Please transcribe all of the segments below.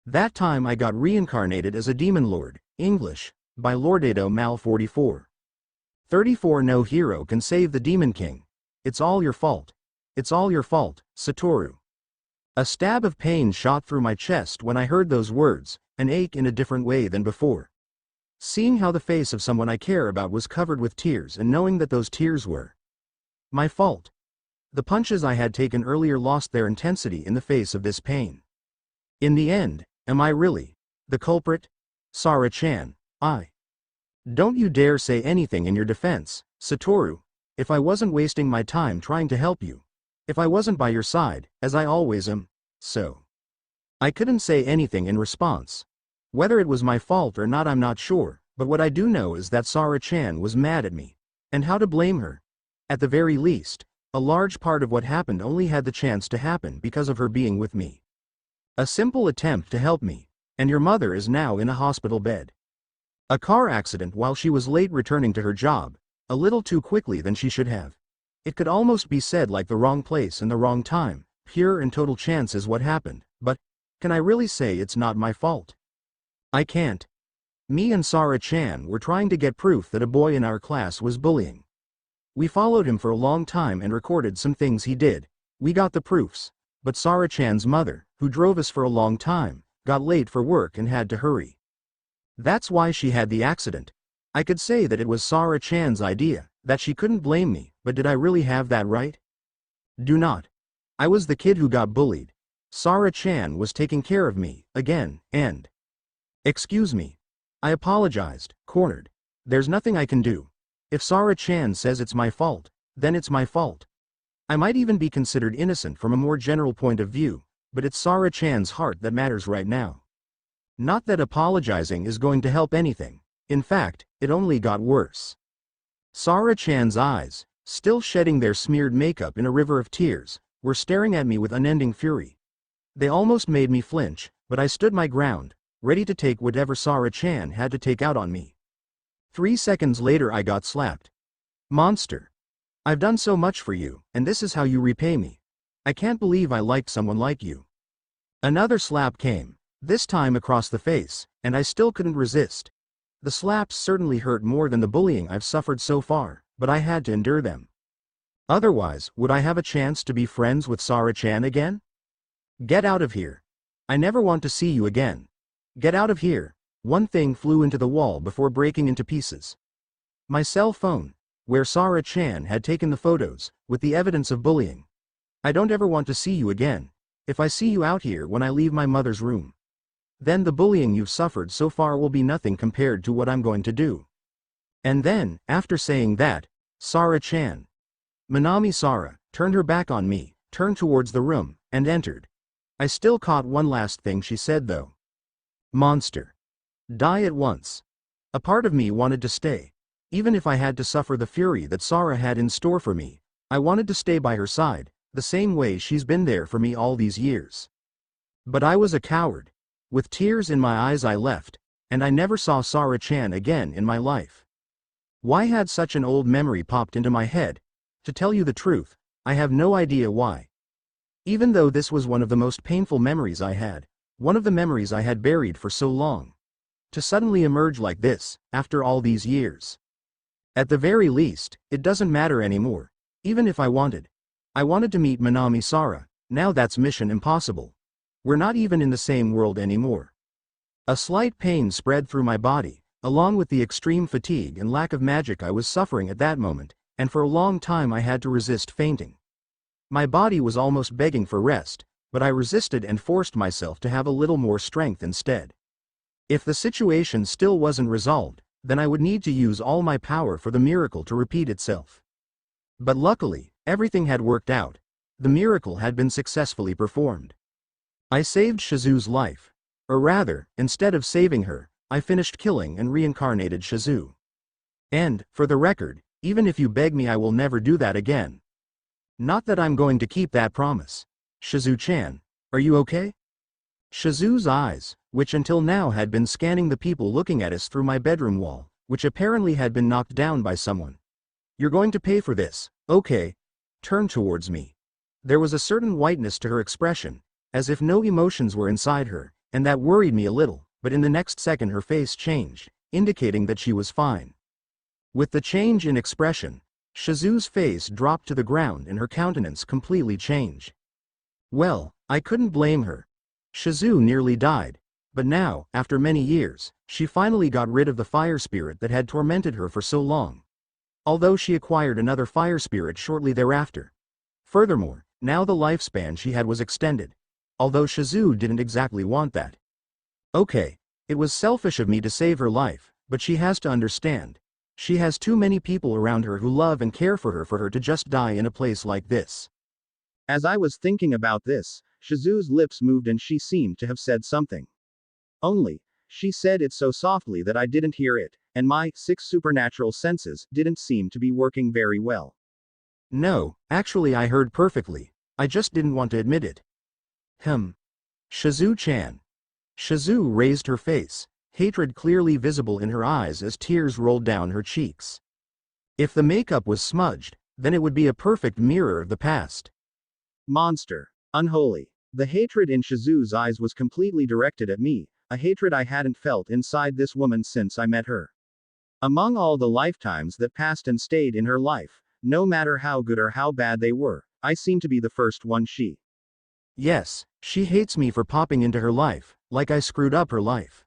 That time I got reincarnated as a demon lord, English, by LordedoMal44. 34 No hero can save the demon king. It's all your fault. It's all your fault, Satoru. A stab of pain shot through my chest when I heard those words, an ache in a different way than before. Seeing how the face of someone I care about was covered with tears and knowing that those tears were my fault. The punches I had taken earlier lost their intensity in the face of this pain. In the end, am I really the culprit? Sara-chan, Don't you dare say anything in your defense, Satoru. If I wasn't wasting my time trying to help you. If I wasn't by your side, as I always am, so. I couldn't say anything in response. Whether it was my fault or not I'm not sure, but what I do know is that Sara-chan was mad at me. And how to blame her? At the very least, a large part of what happened only had the chance to happen because of her being with me. A simple attempt to help me, and your mother is now in a hospital bed. A car accident while she was late returning to her job, a little too quickly than she should have. It could almost be said like the wrong place and the wrong time, pure and total chance is what happened, but can I really say it's not my fault? I can't. Me and Sara-chan were trying to get proof that a boy in our class was bullying. We followed him for a long time and recorded some things he did. We got the proofs, but Sara-chan's mother, who drove us for a long time, got late for work and had to hurry. That's why she had the accident. I could say that it was Sara-chan's idea, that she couldn't blame me, but did I really have that right? Do not. I was the kid who got bullied. Sara-chan was taking care of me, again, and... Excuse me. I apologized, cornered. There's nothing I can do. If Sara-chan says it's my fault, then it's my fault. I might even be considered innocent from a more general point of view, but it's Sara-chan's heart that matters right now. Not that apologizing is going to help anything. In fact, it only got worse. Sara-chan's eyes, still shedding their smeared makeup in a river of tears, were staring at me with unending fury. They almost made me flinch, but I stood my ground, ready to take whatever Sara-chan had to take out on me. 3 seconds later I got slapped. Monster. I've done so much for you, and this is how you repay me. I can't believe I liked someone like you. Another slap came, this time across the face, and I still couldn't resist. The slaps certainly hurt more than the bullying I've suffered so far, but I had to endure them. Otherwise, would I have a chance to be friends with Sara-chan again? Get out of here. I never want to see you again. Get out of here. One thing flew into the wall before breaking into pieces. My cell phone, where Sara-chan had taken the photos, with the evidence of bullying. I don't ever want to see you again. If I see you out here when I leave my mother's room, then the bullying you've suffered so far will be nothing compared to what I'm going to do. And then, after saying that, Sara-chan, Minami Sara, turned her back on me, turned towards the room, and entered. I still caught one last thing she said though. Monster. Die at once. A part of me wanted to stay. Even if I had to suffer the fury that Sara had in store for me, I wanted to stay by her side, the same way she's been there for me all these years. But I was a coward. With tears in my eyes I left, and I never saw Sara-chan again in my life. Why had such an old memory popped into my head? To tell you the truth, I have no idea why. Even though this was one of the most painful memories I had, one of the memories I had buried for so long. To suddenly emerge like this, after all these years. At the very least, it doesn't matter anymore, even if I wanted. I wanted to meet Minami Sara, now that's mission impossible. We're not even in the same world anymore. A slight pain spread through my body, along with the extreme fatigue and lack of magic I was suffering at that moment, and for a long time I had to resist fainting. My body was almost begging for rest, but I resisted and forced myself to have a little more strength instead. If the situation still wasn't resolved, then I would need to use all my power for the miracle to repeat itself. But luckily, everything had worked out. The miracle had been successfully performed. I saved Shizu's life. Or rather, instead of saving her, I finished killing and reincarnated Shizu. And, for the record, even if you beg me I will never do that again. Not that I'm going to keep that promise. Shizu-chan, are you okay? Shizu's eyes, which until now had been scanning the people looking at us through my bedroom wall, which apparently had been knocked down by someone. You're going to pay for this, okay? Turned towards me. There was a certain whiteness to her expression, as if no emotions were inside her, and that worried me a little, but in the next second her face changed, indicating that she was fine. With the change in expression, Shizu's face dropped to the ground and her countenance completely changed. Well, I couldn't blame her. Shizu nearly died, but now, after many years, she finally got rid of the fire spirit that had tormented her for so long. Although she acquired another fire spirit shortly thereafter. Furthermore, now the lifespan she had was extended. Although Shizu didn't exactly want that. Okay, it was selfish of me to save her life, but she has to understand. She has too many people around her who love and care for her to just die in a place like this. As I was thinking about this, Shizu's lips moved and she seemed to have said something. Only, she said it so softly that I didn't hear it, and my 6 supernatural senses didn't seem to be working very well. No, actually I heard perfectly, I just didn't want to admit it. Shizu-chan. Shizu raised her face, hatred clearly visible in her eyes as tears rolled down her cheeks. If the makeup was smudged, then it would be a perfect mirror of the past. Monster. Unholy. The hatred in Shizu's eyes was completely directed at me, a hatred I hadn't felt inside this woman since I met her. Among all the lifetimes that passed and stayed in her life, no matter how good or how bad they were, I seem to be the first one she. Yes, she hates me for popping into her life, like I screwed up her life.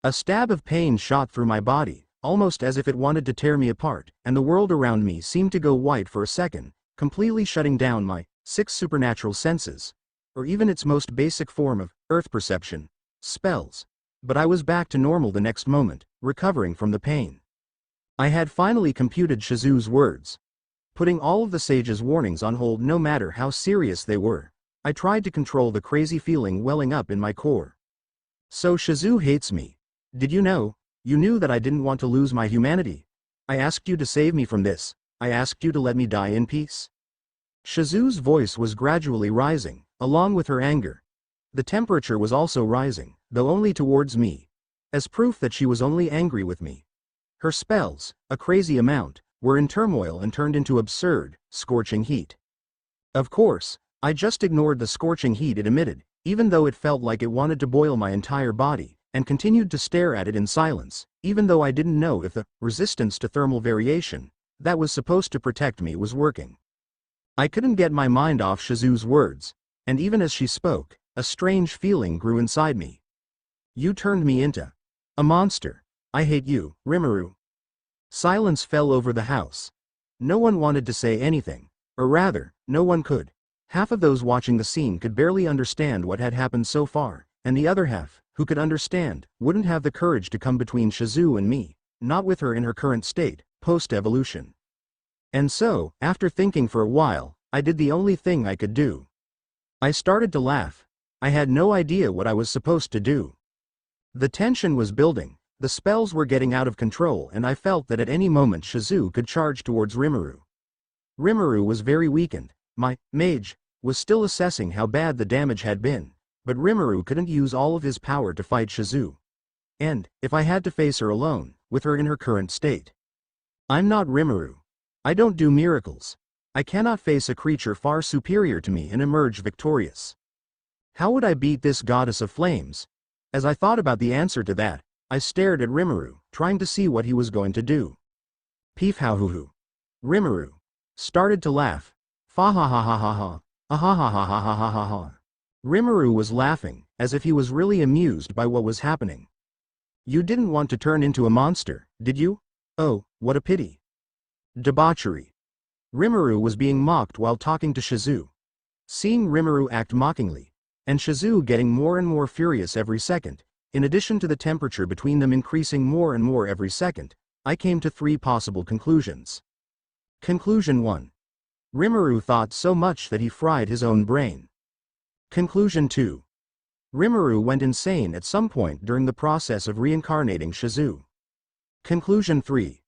A stab of pain shot through my body, almost as if it wanted to tear me apart, and the world around me seemed to go white for a second, completely shutting down my 6 supernatural senses, or even its most basic form of earth perception, spells. But I was back to normal the next moment, recovering from the pain. I had finally computed Shizu's words. Putting all of the sage's warnings on hold no matter how serious they were, I tried to control the crazy feeling welling up in my core. So Shizu hates me. Did you know? You knew that I didn't want to lose my humanity. I asked you to save me from this. I asked you to let me die in peace. Shizu's voice was gradually rising, along with her anger. The temperature was also rising, though only towards me, as proof that she was only angry with me. Her spells, a crazy amount, were in turmoil and turned into absurd, scorching heat. Of course, I just ignored the scorching heat it emitted, even though it felt like it wanted to boil my entire body, and continued to stare at it in silence, even though I didn't know if the resistance to thermal variation that was supposed to protect me was working. I couldn't get my mind off Shizu's words, and even as she spoke, a strange feeling grew inside me. You turned me into a monster. I hate you, Rimuru. Silence fell over the house. No one wanted to say anything, or rather, no one could. Half of those watching the scene could barely understand what had happened so far, and the other half, who could understand, wouldn't have the courage to come between Shizu and me, not with her in her current state, post-evolution. And so, after thinking for a while, I did the only thing I could do. I started to laugh. I had no idea what I was supposed to do. The tension was building, the spells were getting out of control, and I felt that at any moment Shizu could charge towards Rimuru. Rimuru was very weakened. My mage was still assessing how bad the damage had been, but Rimuru couldn't use all of his power to fight Shizu. And, if I had to face her alone, with her in her current state. I'm not Rimuru. I don't do miracles. I cannot face a creature far superior to me and emerge victorious. How would I beat this goddess of flames? As I thought about the answer to that, I stared at Rimuru, trying to see what he was going to do. Peef-hoo-hoo-hoo. Rimuru started to laugh. Fa-ha-ha-ha-ha-ha. Ah-ha-ha-ha-ha-ha-ha-ha. Rimuru was laughing, as if he was really amused by what was happening. You didn't want to turn into a monster, did you? Oh, what a pity. Debauchery. Rimuru was being mocked while talking to Shizu. Seeing Rimuru act mockingly, and Shizu getting more and more furious every second, in addition to the temperature between them increasing more and more every second, I came to 3 possible conclusions. Conclusion 1. Rimuru thought so much that he fried his own brain. Conclusion 2. Rimuru went insane at some point during the process of reincarnating Shizu. Conclusion 3.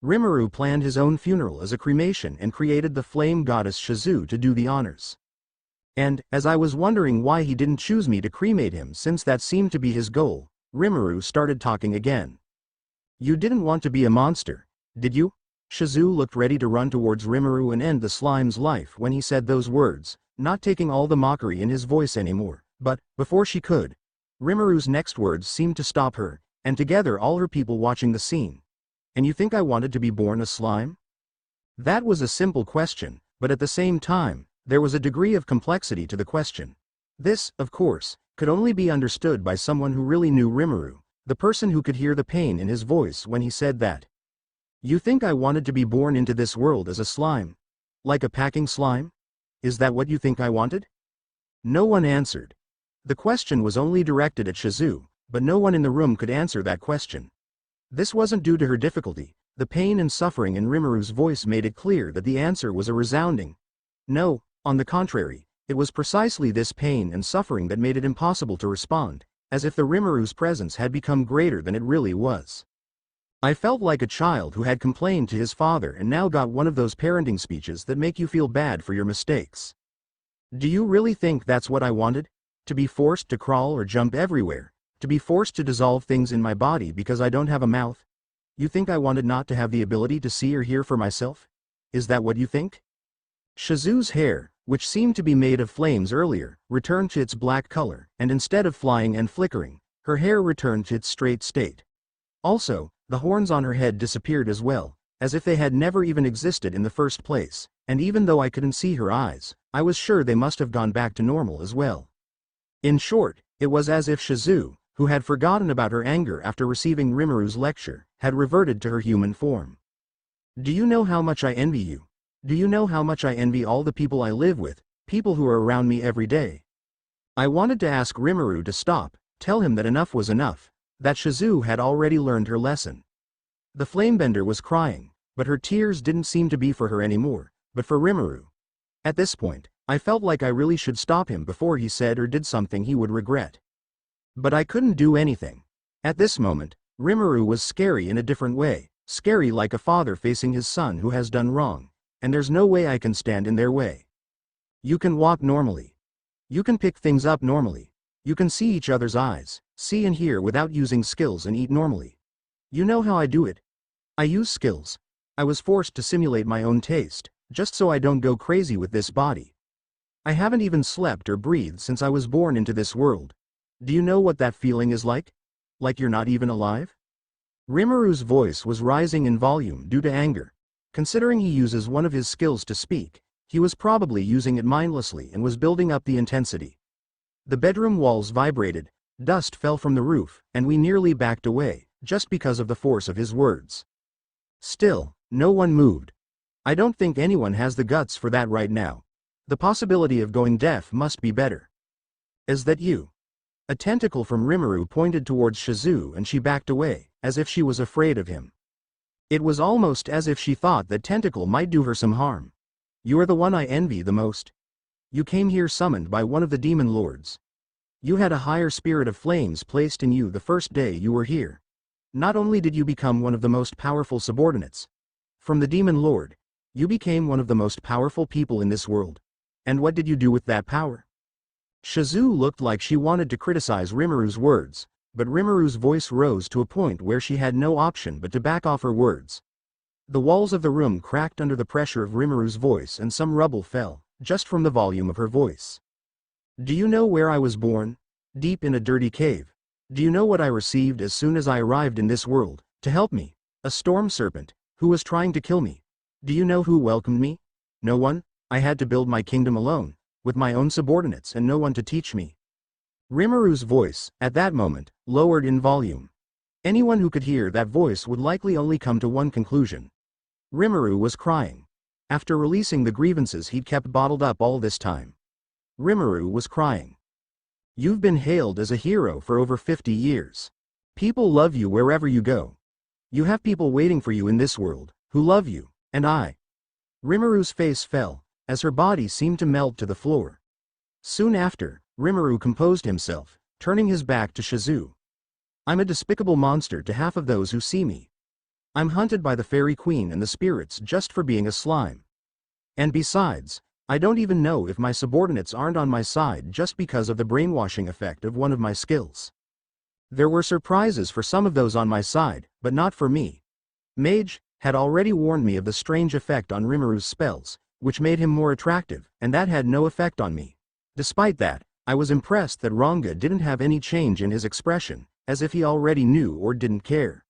Rimuru planned his own funeral as a cremation and created the flame goddess Shizu to do the honors. And, as I was wondering why he didn't choose me to cremate him since that seemed to be his goal, Rimuru started talking again. You didn't want to be a monster, did you? Shizu looked ready to run towards Rimuru and end the slime's life when he said those words, not taking all the mockery in his voice anymore, but, before she could, Rimuru's next words seemed to stop her, and together all her people watching the scene. And you think I wanted to be born a slime? That was a simple question, but at the same time, there was a degree of complexity to the question. This, of course, could only be understood by someone who really knew Rimuru, the person who could hear the pain in his voice when he said that. You think I wanted to be born into this world as a slime? Like a packing slime? Is that what you think I wanted? No one answered. The question was only directed at Shizu, but no one in the room could answer that question. This wasn't due to her difficulty. The pain and suffering in Rimuru's voice made it clear that the answer was a resounding no. On the contrary, it was precisely this pain and suffering that made it impossible to respond, as if the Rimuru's presence had become greater than it really was. I felt like a child who had complained to his father and now got one of those parenting speeches that make you feel bad for your mistakes. Do you really think that's what I wanted? To be forced to crawl or jump everywhere? To be forced to dissolve things in my body because I don't have a mouth? You think I wanted not to have the ability to see or hear for myself? Is that what you think? Shizu's hair, which seemed to be made of flames earlier, returned to its black color, and instead of flying and flickering, her hair returned to its straight state. Also, the horns on her head disappeared as well, as if they had never even existed in the first place, and even though I couldn't see her eyes, I was sure they must have gone back to normal as well. In short, it was as if Shizu, who had forgotten about her anger after receiving Rimuru's lecture, had reverted to her human form. Do you know how much I envy you? Do you know how much I envy all the people I live with, people who are around me every day? I wanted to ask Rimuru to stop, tell him that enough was enough, that Shizu had already learned her lesson. The flamebender was crying, but her tears didn't seem to be for her anymore, but for Rimuru. At this point, I felt like I really should stop him before he said or did something he would regret. But I couldn't do anything. At this moment, Rimuru was scary in a different way, scary like a father facing his son who has done wrong, and there's no way I can stand in their way. You can walk normally. You can pick things up normally. You can see each other's eyes, see and hear without using skills and eat normally. You know how I do it. I use skills. I was forced to simulate my own taste, just so I don't go crazy with this body. I haven't even slept or breathed since I was born into this world. Do you know what that feeling is like? Like you're not even alive? Rimuru's voice was rising in volume due to anger. Considering he uses one of his skills to speak, he was probably using it mindlessly and was building up the intensity. The bedroom walls vibrated, dust fell from the roof, and we nearly backed away, just because of the force of his words. Still, no one moved. I don't think anyone has the guts for that right now. The possibility of going deaf must be better. Is that you? A tentacle from Rimuru pointed towards Shizu and she backed away, as if she was afraid of him. It was almost as if she thought that tentacle might do her some harm. You are the one I envy the most. You came here summoned by one of the demon lords. You had a higher spirit of flames placed in you the first day you were here. Not only did you become one of the most powerful subordinates from the demon lord, you became one of the most powerful people in this world. And what did you do with that power? Shizu looked like she wanted to criticize Rimuru's words, but Rimuru's voice rose to a point where she had no option but to back off her words. The walls of the room cracked under the pressure of Rimuru's voice and some rubble fell, just from the volume of her voice. Do you know where I was born? Deep in a dirty cave. Do you know what I received as soon as I arrived in this world, to help me? A storm serpent, who was trying to kill me. Do you know who welcomed me? No one. I had to build my kingdom alone, with my own subordinates and no one to teach me. Rimuru's voice, at that moment, lowered in volume. Anyone who could hear that voice would likely only come to one conclusion. Rimuru was crying. After releasing the grievances he'd kept bottled up all this time. Rimuru was crying. You've been hailed as a hero for over 50 years. People love you wherever you go. You have people waiting for you in this world, who love you, and I. Rimuru's face fell, as her body seemed to melt to the floor. Soon after, Rimuru composed himself, turning his back to Shizu. I'm a despicable monster to half of those who see me. I'm hunted by the fairy queen and the spirits just for being a slime. And besides, I don't even know if my subordinates aren't on my side just because of the brainwashing effect of one of my skills. There were surprises for some of those on my side, but not for me. Mage had already warned me of the strange effect on Rimuru's spells, which made him more attractive, and that had no effect on me. Despite that, I was impressed that Ranga didn't have any change in his expression, as if he already knew or didn't care.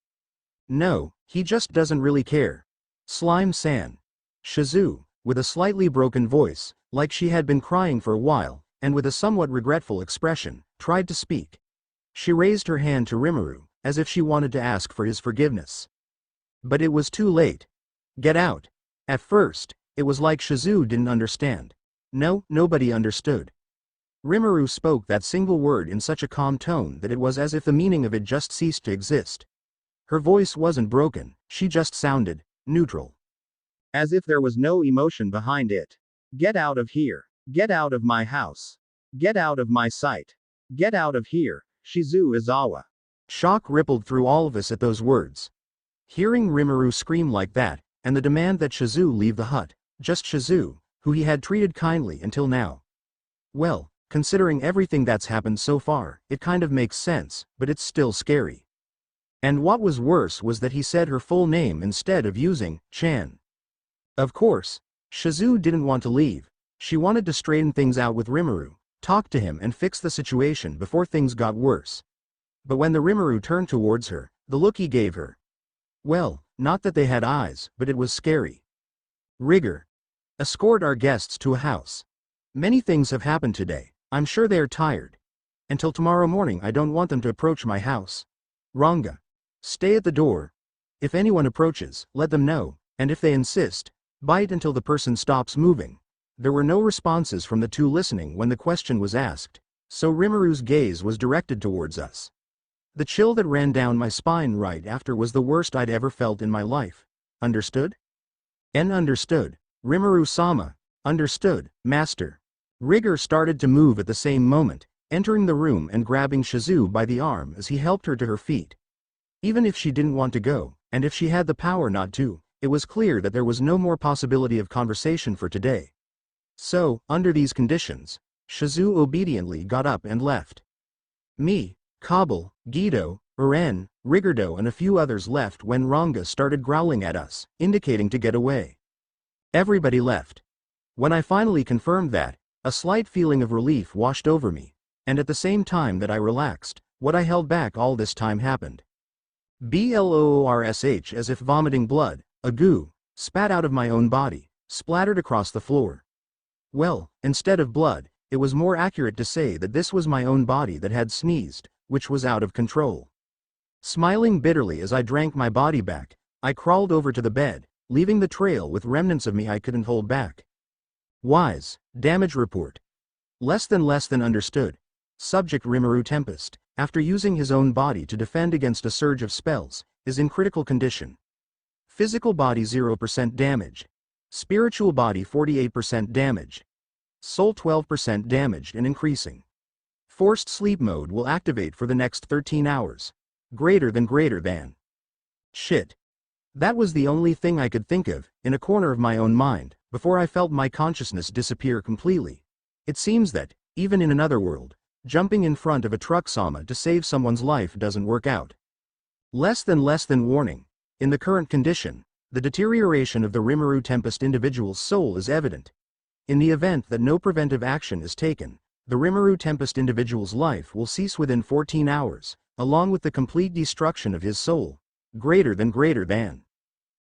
No, he just doesn't really care. Slime-san. Shizu, with a slightly broken voice, like she had been crying for a while, and with a somewhat regretful expression, tried to speak. She raised her hand to Rimuru, as if she wanted to ask for his forgiveness. But it was too late. Get out. At first, it was like Shizu didn't understand. No, nobody understood. Rimuru spoke that single word in such a calm tone that it was as if the meaning of it just ceased to exist. Her voice wasn't broken, she just sounded neutral. As if there was no emotion behind it. Get out of here. Get out of my house. Get out of my sight. Get out of here, Shizu Izawa. Shock rippled through all of us at those words. Hearing Rimuru scream like that, and the demand that Shizu leave the hut, just Shizu, who he had treated kindly until now. Well, considering everything that's happened so far, it kind of makes sense, but it's still scary. And what was worse was that he said her full name instead of using Chan. Of course, Shizu didn't want to leave. She wanted to straighten things out with Rimuru, talk to him and fix the situation before things got worse. But when the Rimuru turned towards her, the look he gave her. Well, not that they had eyes, but it was scary. Rigor. Escort our guests to a house. Many things have happened today, I'm sure they are tired. Until tomorrow morning I don't want them to approach my house. Ranga. Stay at the door. If anyone approaches, let them know, and if they insist, bite until the person stops moving. There were no responses from the two listening when the question was asked, so Rimuru's gaze was directed towards us. The chill that ran down my spine right after was the worst I'd ever felt in my life. Understood? Understood. Rimuru-sama. Understood, master. Rigor started to move at the same moment, entering the room and grabbing Shizu by the arm as he helped her to her feet. Even if she didn't want to go, and if she had the power not to, it was clear that there was no more possibility of conversation for today. So, under these conditions, Shizu obediently got up and left. Me, Kabul, Guido, Uren, Rigordo and a few others left when Ranga started growling at us, indicating to get away. Everybody left. When I finally confirmed that, a slight feeling of relief washed over me, and at the same time that I relaxed, what I held back all this time happened. Bloorsh, as if vomiting blood, a goo, spat out of my own body, splattered across the floor. Well, instead of blood, it was more accurate to say that this was my own body that had sneezed, which was out of control. Smiling bitterly as I drank my body back, I crawled over to the bed, leaving the trail with remnants of me I couldn't hold back. Wise, damage report. Less than understood. Subject Rimuru Tempest, after using his own body to defend against a surge of spells, is in critical condition. Physical body 0% damage. Spiritual body 48% damage. Soul 12% damaged and increasing. Forced sleep mode will activate for the next 13 hours. Greater than. Shit. That was the only thing I could think of, in a corner of my own mind, before I felt my consciousness disappear completely. It seems that, even in another world, jumping in front of a truck-sama to save someone's life doesn't work out. Less than warning. In the current condition, the deterioration of the Rimuru Tempest individual's soul is evident. In the event that no preventive action is taken, the Rimuru Tempest individual's life will cease within 14 hours, along with the complete destruction of his soul. Greater than.